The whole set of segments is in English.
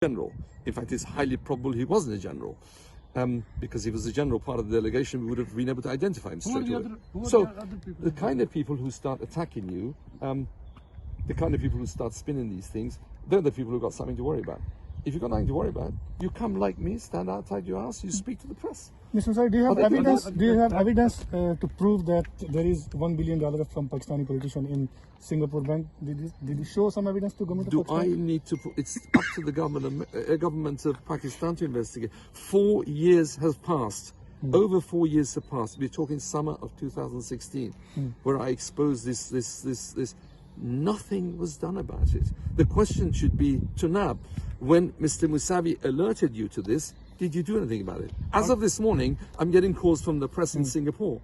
general. In fact, it's highly probable he wasn't a general. Because he was a general part of the delegation, we would have been able to identify him straight away. So the kind of people who start attacking you, the kind of people who start spinning these things, they're the people who've got something to worry about. If you've got nothing to worry about, you come like me, stand outside your house, you speak to the press. Mr. Moussavi, do you have evidence? Do you have evidence to prove that there is $1 billion from Pakistani politician in Singapore bank? Did you show some evidence to government of Pakistan? Do I need to? It's up to the government of Pakistan to investigate. 4 years has passed. Over 4 years have passed. We're talking summer of 2016, where I exposed this. Nothing was done about it. The question should be to NAB. When Mr. Moussavi alerted you to this, did you do anything about it? As of this morning, I'm getting calls from the press in Singapore.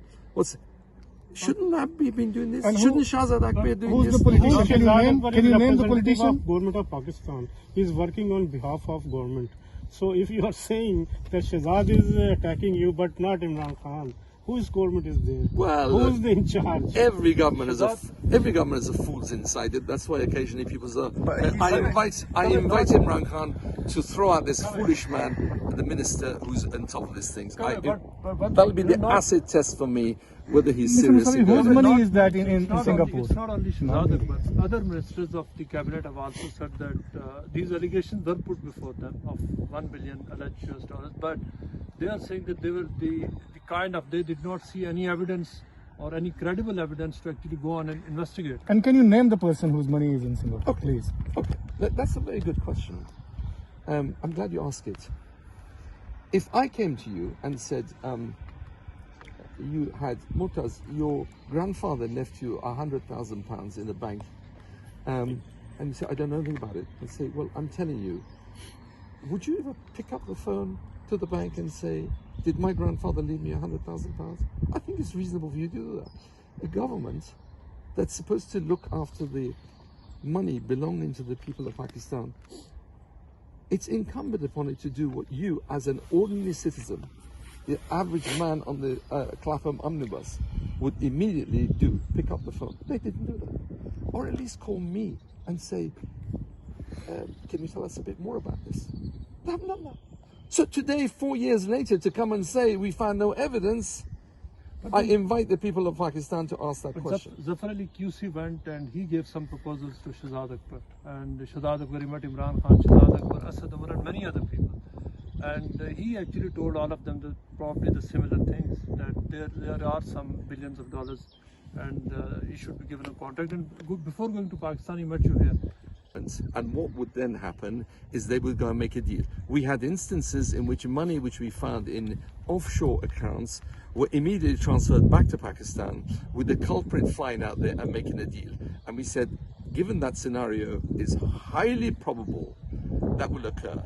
Shouldn't NAB be been doing this? And shouldn't Shahzad Akbar doing who's this? The politician? Can you name the politician? Of government of Pakistan. He is working on behalf of government. So if you are saying that Shahzad is attacking you, but not Imran Khan, whose government is there? Well, who's in charge? Every government is a fool's inside it. That's why occasionally people say, I invite Imran Khan to throw out this foolish man, the minister who's on top of these things. That'll be the acid test for me whether he's serious. Whose money is that in Singapore? It's not only Shahzad, but other ministers of the cabinet have also said that these allegations were put before them of $1 billion alleged US dollars, but they are saying that they were they did not see any evidence or any credible evidence to actually go on and investigate. And can you name the person whose money is in Singapore, please? Okay, that's a very good question. I'm glad you asked it. If I came to you and said, you had Murtaza, your grandfather left you £100,000 in the bank, and you say, I don't know anything about it, and say, well, I'm telling you, would you ever pick up the phone to the bank and say, did my grandfather leave me £100,000? I think it's reasonable for you to do that. A government that's supposed to look after the money belonging to the people of Pakistan, it's incumbent upon it to do what you, as an ordinary citizen, the average man on the Clapham omnibus, would immediately do, pick up the phone. They didn't do that. Or at least call me and say, can you tell us a bit more about this? They haven't done that. So today, 4 years later, to come and say we found no evidence, I invite the people of Pakistan to ask that question. Zafar Ali QC went and he gave some proposals to Shahzad Akbar. And Shahzad Akbar met Imran Khan, Shahzad Akbar, Asad Umar and many other people. And he actually told all of them that probably the similar things, that there are some billions of dollars and he should be given a contract. And before going to Pakistan, he met you here. And what would then happen is they would go and make a deal. We had instances in which money which we found in offshore accounts were immediately transferred back to Pakistan with the culprit flying out there and making a deal. And we said, given that scenario is highly probable that will occur,